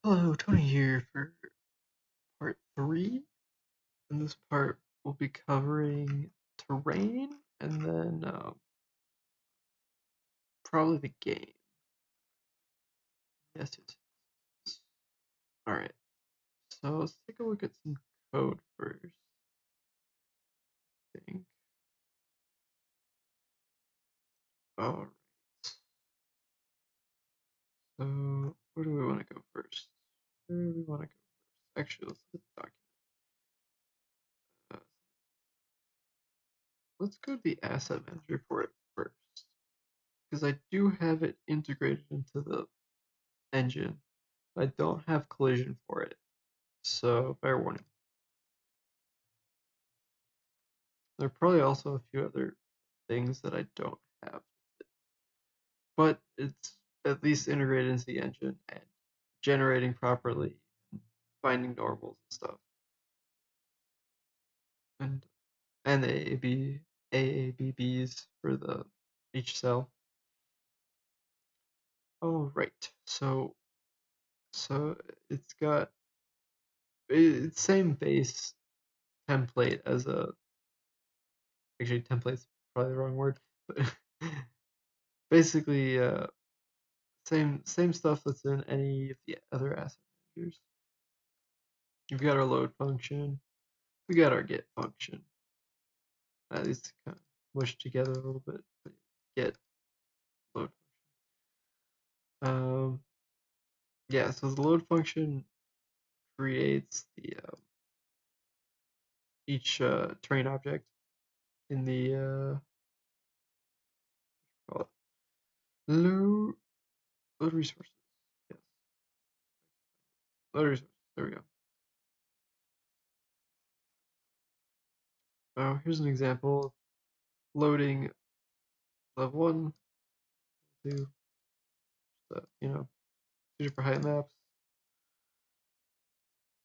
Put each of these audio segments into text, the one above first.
Hello, Tony here for part 3. In this part, we'll be covering terrain and then probably the game. Yes, yes. Alright, so let's take a look at some code first. I think. Alright. So, where do we want to go first? Where do we want to go first? Actually, let's look at the document. Let's go to the asset manager for it first. Because I do have it integrated into the engine. I don't have collision for it. So, fair warning. There are probably also a few other things that I don't have, but it's at least integrated into the engine and generating properly, and finding normals and stuff, and the AABBs for the each cell. Oh right, so it's got it's same base template as a actually template's probably the wrong word, but basically same stuff that's in any of the other asset managers. We've got our load function. We got our get function. These kind of mushed together a little bit. But get load function. Yeah. So the load function creates the each terrain object in the call it load resources. Yes, load resources. There we go. Oh, here's an example of loading level 1, 2, super height maps.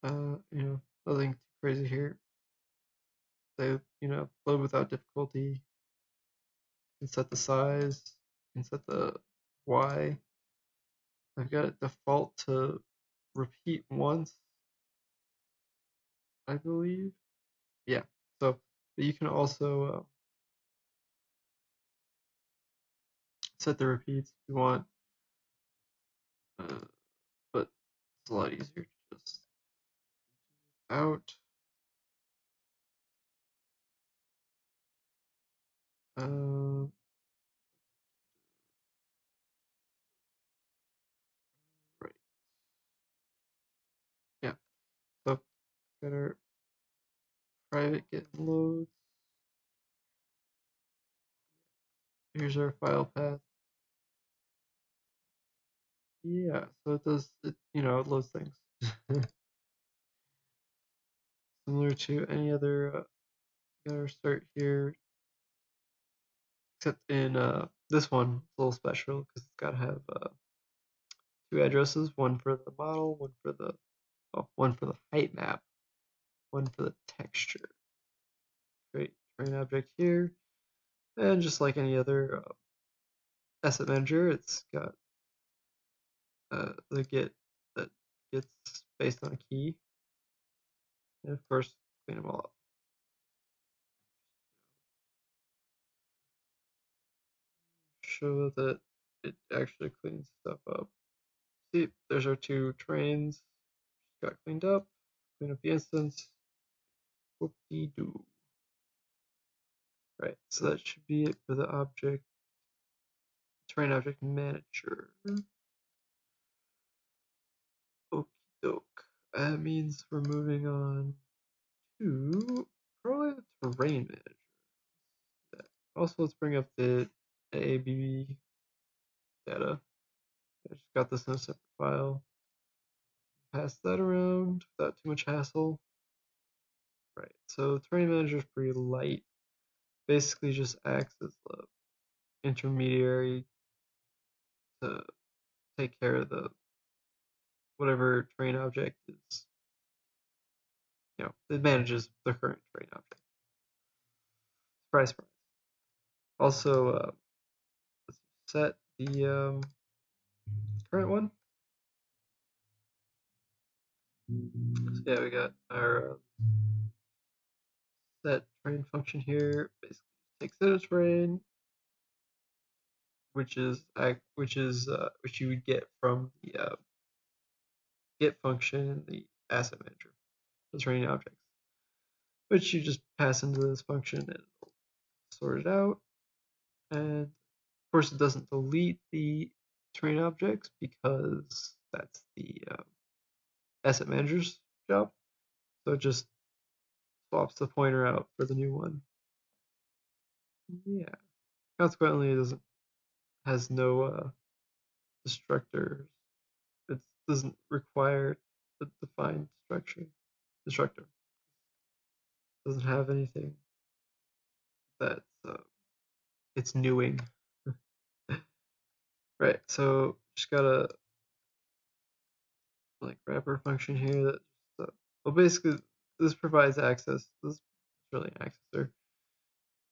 Nothing too crazy here. They, load without difficulty. You can set the size. You can set the Y. I've got it default to repeat once, I believe. Yeah. So you can also set the repeats if you want, but it's a lot easier to just out. Uh, right. Yeah. So got our private get loads. Here's our file path. Yeah. So it does it. It loads things. Similar to any other. Got our start here. Except in this one, it's a little special because it's got to have 2 addresses, one for the model, one for the height map, one for the texture. Create terrain object here, and just like any other asset manager, it's got the get that gets based on a key, and of course clean them all up. Show that it actually cleans stuff up. See, there's our 2 trains. Got cleaned up. Clean up the instance. Whoop-de-doo. Right, so that should be it for the object, terrain object manager. Okie doke. That means we're moving on to probably the terrain manager. Also, let's bring up the AABB data. I just got this in a separate file. Pass that around without too much hassle. Right, so terrain manager is pretty light. Basically just acts as the intermediary to take care of the whatever terrain object is, it manages the current terrain object. Surprise. Also, let's set the current one. So yeah, we got our set train function here. Basically, takes out a train, which you would get from the get function in the asset manager, the training objects, which you just pass into this function and it'll sort it out. And of course, it doesn't delete the train objects because that's the asset manager's job. So it just swaps the pointer out for the new one. Yeah. Consequently, it doesn't has no destructors. It doesn't require a defined destructor. It doesn't have anything that's it's newing. Right. So just got a like wrapper function here that well basically this provides access. This is really an accessor.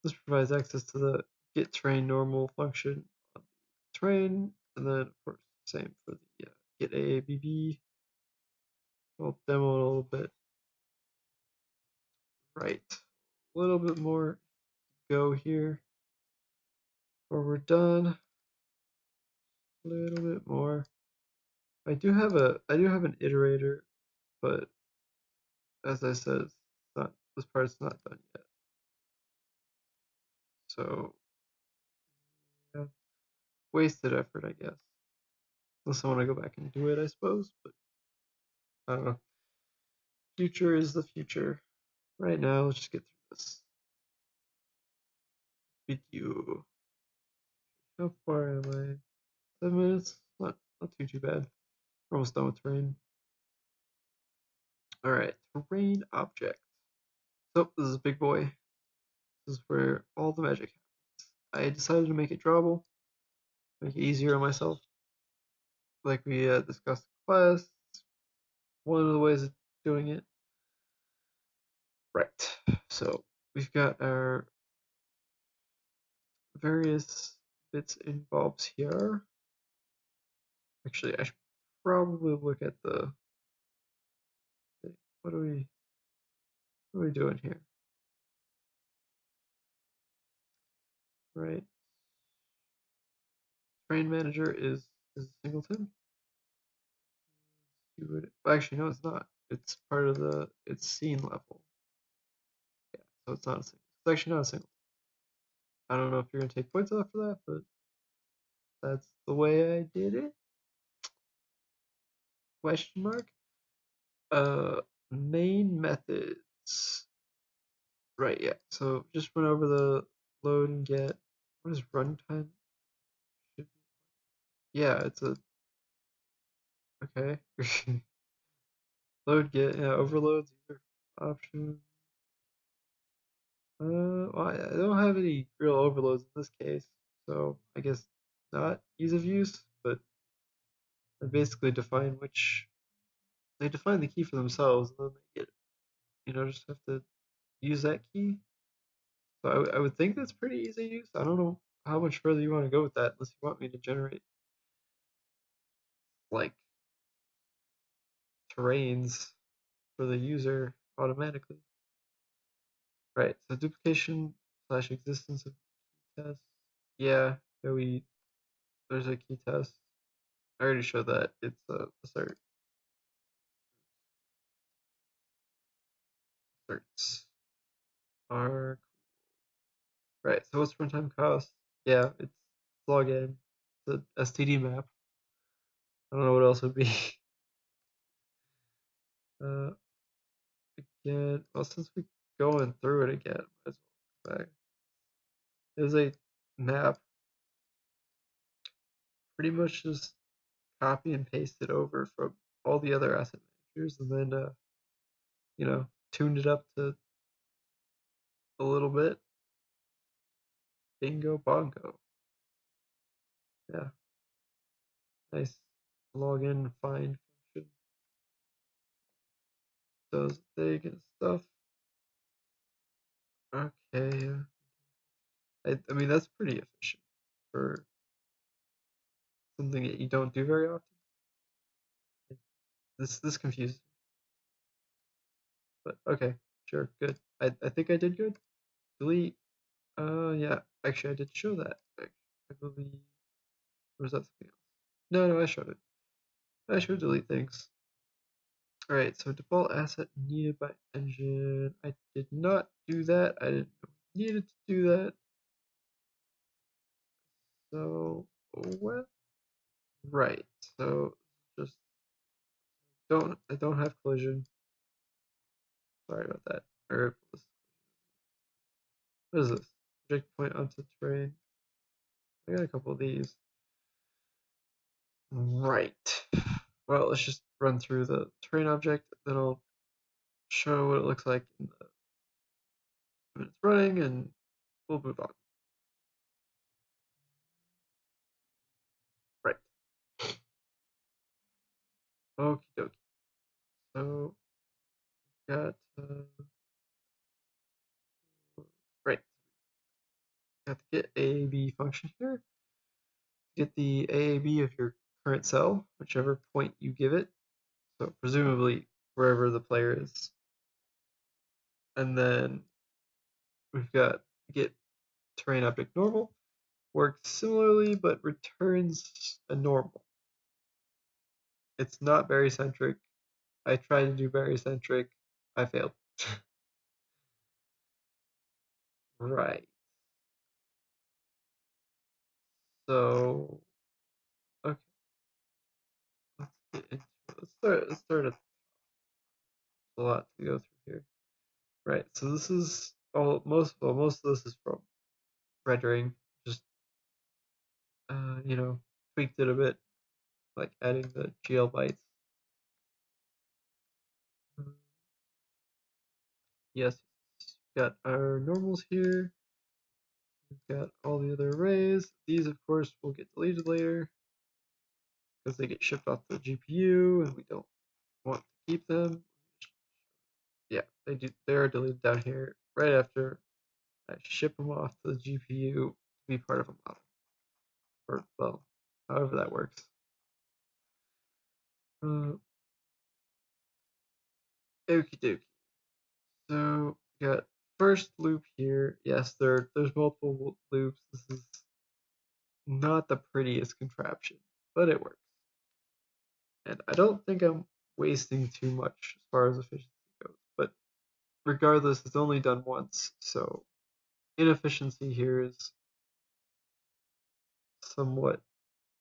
This provides access to the get train normal function on the train, and then of course same for the get AABB. I'll demo it a little bit. Right, a little bit more go here, or we're done. A little bit more. I do have an iterator, but as I said, this part's not done yet. So yeah, wasted effort, I guess. Unless I want to go back and do it, I suppose. But I don't know. Future is the future. Right now, let's just get through this video. How far am I? 7 minutes? Not too bad. We're almost done with terrain. Alright, terrain object. So this is a big boy. This is where all the magic happens. I decided to make it drawable, make it easier on myself. Like we discussed in class, one of the ways of doing it. Right. So we've got our various bits and bobs here. Actually, I should probably look at the what are we doing here? Right. Train manager is a singleton. You would actually no, it's not. It's part of it's scene level. Yeah, so it's not a single. It's actually not a single. I don't know if you're gonna take points off for that, but that's the way I did it. Question mark. Main methods. Right, yeah. So just went over the load and get. What is runtime? Yeah, it's a okay. Load get yeah overloads option. Well, I don't have any real overloads in this case, so I guess not ease of use, but they basically define they define the key for themselves, and then they get just have to use that key. So I would think that's pretty easy use. I don't know how much further you want to go with that, unless you want me to generate like terrains for the user automatically. Right. So duplication slash existence of key test. Yeah, there's a key test. I already showed that. It's a cert. Certs are right. So what's runtime cost? Yeah, it's login. It's a STD map. I don't know what else it would be. uh, Again, well, since we're going through it again, might as well go back. There's a map. Pretty much just copy and paste it over from all the other asset managers, and then tuned it up to a little bit. Bingo bongo. Yeah, nice. Login find function does thing and stuff. Okay, I mean that's pretty efficient for something that you don't do very often. This confuses me. But okay, sure, good. I think I did good. Delete. Yeah, actually I did show that. I believe. Or was that something else? No, no, I showed it. I should delete things. All right, so default asset needed by engine. I did not do that. I didn't know we needed to do that. So what? Right. So just I don't have collision. Sorry about that. Or what is this? Project point onto terrain. I got a couple of these. Right. Well, let's just run through the terrain object. Then I'll show what it looks like when it's running, and we'll move on. Right. Okie dokie. So got right. Got the get AAB function here. Get the AAB of your current cell, whichever point you give it. So presumably wherever the player is. And then we've got get terrain object normal. Works similarly, but returns a normal. It's not barycentric. I tried to do barycentric. I failed. Right. So okay, let's get into it. Let's start at a lot to go through here. Right. So this is most of this is from rendering. Just tweaked it a bit, like adding the GL bytes. Uh, yes, we've got our normals here. We've got all the other arrays. These, of course, will get deleted later because they get shipped off the GPU, and we don't want to keep them. Yeah, they do. They are deleted down here right after I ship them off to the GPU to be part of a model, or well, however that works. Okie dokie. So got first loop here. Yes, there's multiple loops. This is not the prettiest contraption, but it works. And I don't think I'm wasting too much as far as efficiency goes. But regardless, it's only done once, so inefficiency here is somewhat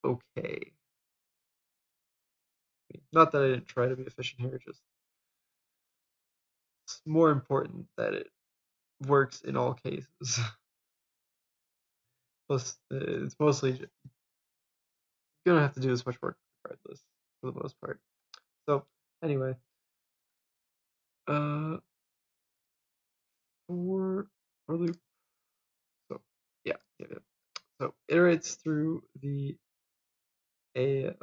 okay. Not that I didn't try to be efficient here, just it's more important that it works in all cases. Plus, it's mostly gonna have to do this much work regardless for the most part. So anyway, uh, for loop. So yeah. So iterates through the a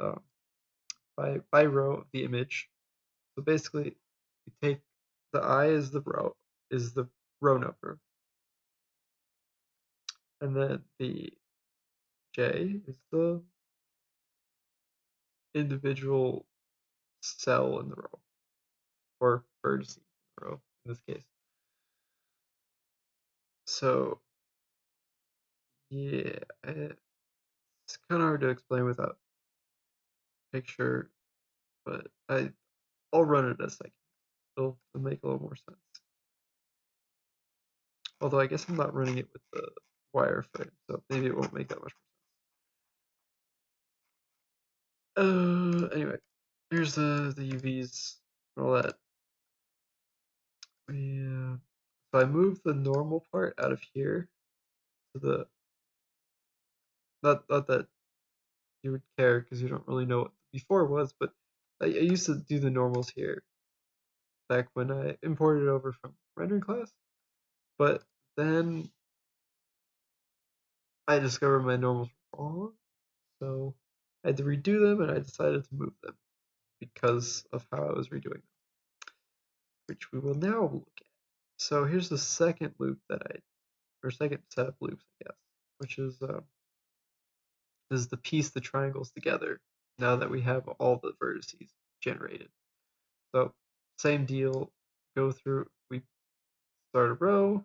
by row of the image. So basically, you take the I is the row number, and then the J is the individual cell in the row, or vertex in the row in this case. So yeah, it's kind of hard to explain without picture, but I'll run it a second. It'll make a little more sense. Although I guess I'm not running it with the wireframe, so maybe it won't make that much more sense. Anyway, here's the UVs and all that. Yeah. So I move the normal part out of here to the not that you would care because you don't really know what before was, but I used to do the normals here back when I imported over from rendering class. But then I discovered my normals were wrong, so I had to redo them, and I decided to move them because of how I was redoing them, which we will now look at. So here's the second loop or second set of loops, I guess, which is the piece the triangles together now that we have all the vertices generated. So same deal. go through, we start a row,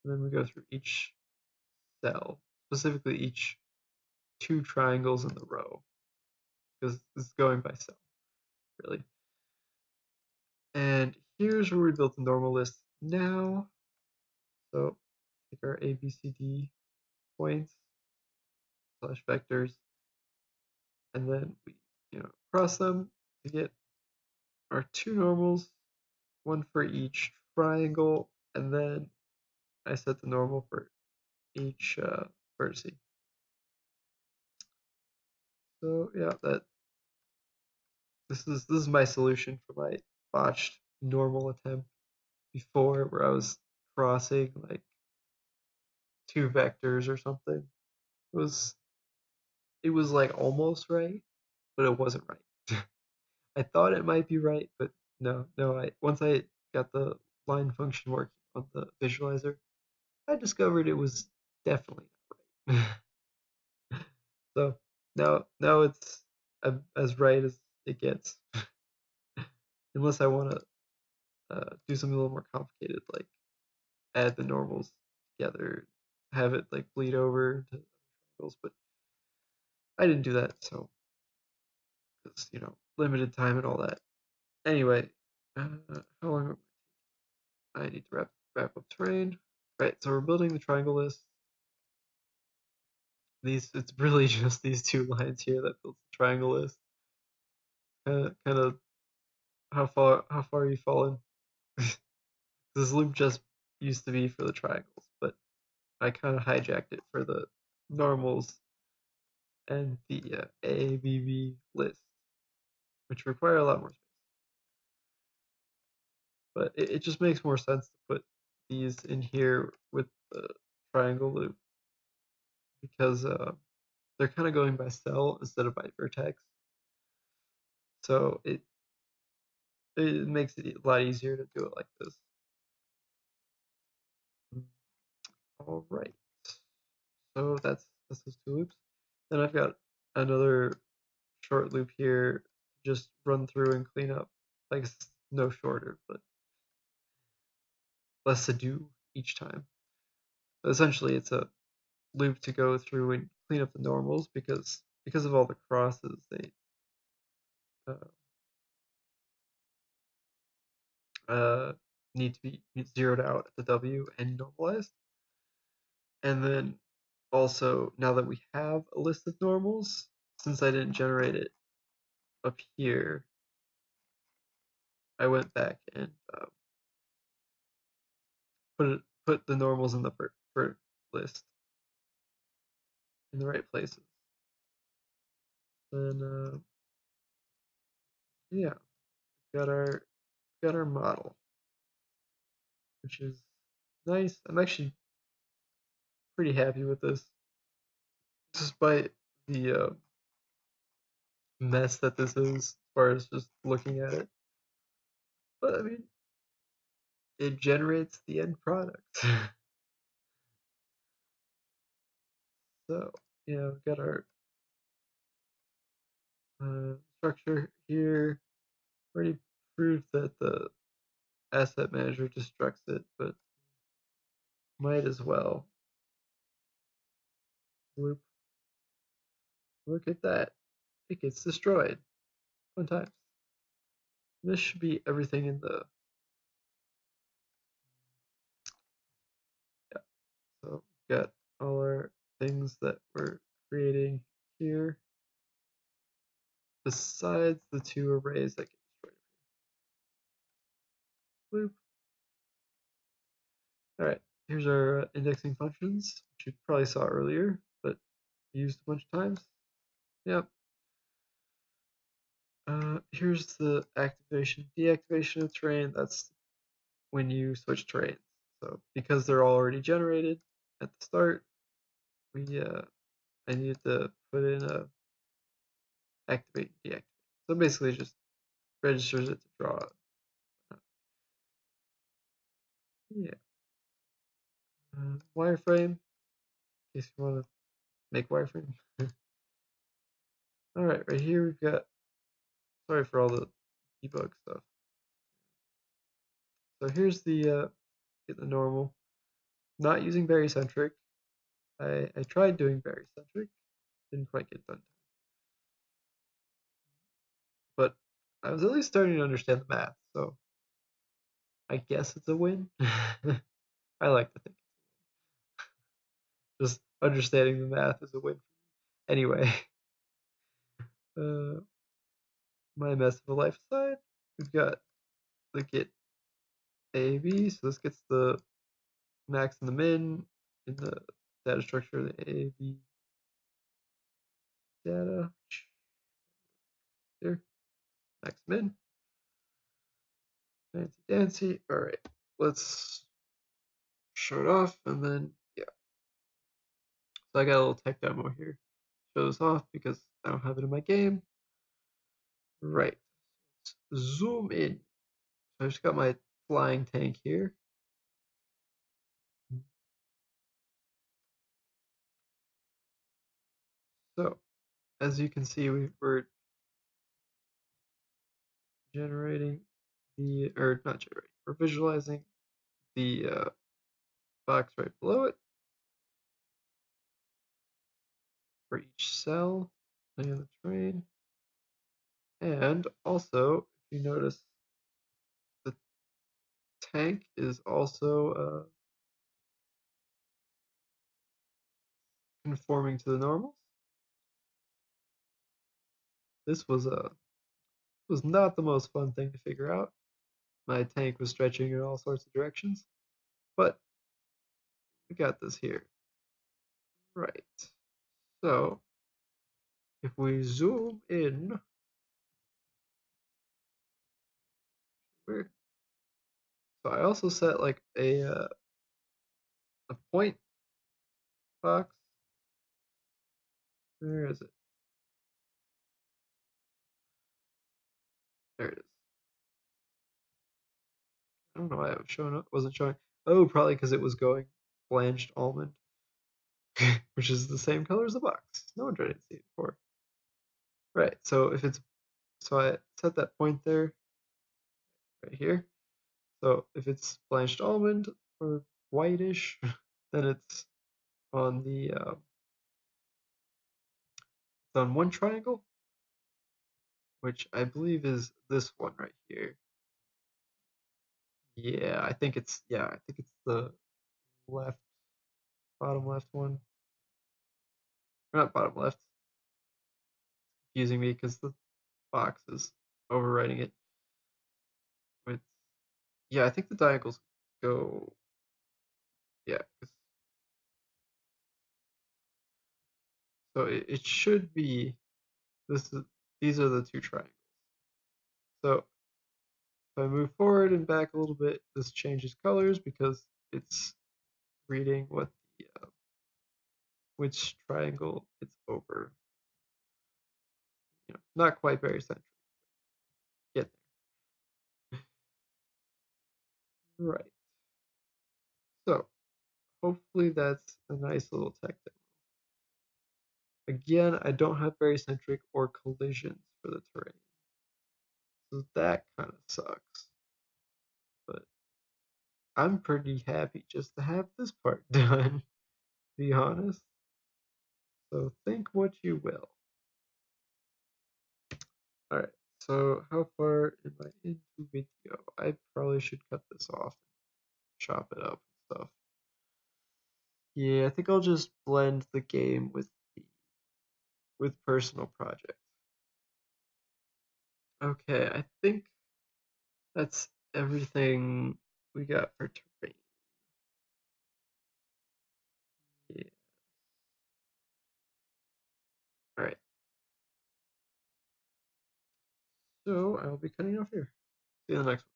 and then we go through each cell, specifically each two triangles in the row, because this is going by cell, really. And here's where we built the normal list now. So take our A, B, C, D points slash vectors, and then we cross them to get our two normals, one for each triangle, and then I set the normal for each vertex. So yeah, this is my solution for my botched normal attempt before, where I was crossing like two vectors or something. It was like almost right, but it wasn't right. I thought it might be right, but no. Once I got the line function working on the visualizer, I discovered it was definitely not right. So now it's as right as it gets, unless I want to do something a little more complicated, like add the normals together, have it like bleed over to triangles. But I didn't do that, so because limited time and all that. Anyway, how long? I need to wrap up terrain. Right, so we're building the triangle list. It's really just these two lines here that builds the triangle list. Kind of how far you fallen. This loop just used to be for the triangles, but I kind of hijacked it for the normals and the AABB list, which require a lot more space. But it just makes more sense to put these in here with the triangle loop, because they're kind of going by cell instead of by vertex. So it makes it a lot easier to do it like this. All right. So that's those two loops. Then I've got another short loop here to just run through and clean up. Like it's no shorter, but less to do each time. But essentially, it's a loop to go through and clean up the normals, because of all the crosses, they uh, need to be zeroed out at the W and normalized. And then also, now that we have a list of normals, since I didn't generate it up here, I went back and put the normals in the for list in the right places. Then yeah, got our model, which is nice. I'm actually pretty happy with this, despite the mess that this is as far as just looking at it. But I mean, it generates the end product. So yeah, we've got our structure here. Already proved that the asset manager destructs it, but might as well. Loop. Look at that. It gets destroyed. Fun times. This should be everything in the. Yeah. So we've got all our things that we're creating here, besides the two arrays that get destroyed. Loop. All right. Here's our indexing functions, which you probably saw earlier, but used a bunch of times. Yep. Here's the activation, deactivation of terrain. That's when you switch terrains. So because they're already generated at the start, I need to put in a activate, deactivate. So basically, it just registers it to draw it. Yeah. Wireframe, in case you want to make wireframe. All right, right here we've got. Sorry for all the debug stuff. So here's get the normal. Not using barycentric. I tried doing barycentric, didn't quite get done, but I was at least starting to understand the math, so I guess it's a win. I like to think just understanding the math is a win. Anyway, uh, my mess of a life aside, we've got the get A, B, so this gets the max and the min in the data structure of the A, B data. Here, max min, fancy dancy. All right, let's show it off, and then yeah. So I got a little tech demo here. Show this off because I don't have it in my game. Right, let's zoom in. So I just got my flying tank here. So as you can see, we're generating or not generating, we're visualizing the box right below it for each cell in the train. And also, if you notice, the tank is also conforming to the normals. This was not the most fun thing to figure out. My tank was stretching in all sorts of directions, but we got this here. Right. So if we zoom in, so I also set like a point box. Where is it? There it is. I don't know why it was showing up. Wasn't showing. Oh, probably because it was going blanched almond, which is the same color as the box. No wonder I didn't see it before. Right. So if it's I set that point there, right here. So if it's blanched almond or whitish, then it's on it's on one triangle, which I believe is this one right here. Yeah, I think it's the left bottom left one. Or not bottom left. Confusing me because the box is overwriting it. With yeah, I think the diagonals go yeah. So it should be this is these are the two triangles. So if I move forward and back a little bit, this changes colors because it's reading what the which triangle it's over. You know, not quite very centric. Get there. Right. So hopefully that's a nice little tech demo. Again, I don't have barycentric or collisions for the terrain. So that kind of sucks. But I'm pretty happy just to have this part done, to be honest. So think what you will. Alright, so how far am I into video? I probably should cut this off and chop it up and stuff. Yeah, I think I'll just blend the game with personal projects. Okay, I think that's everything we got for terrain. Yeah. Alright, so I'll be cutting off here. See you in the next one.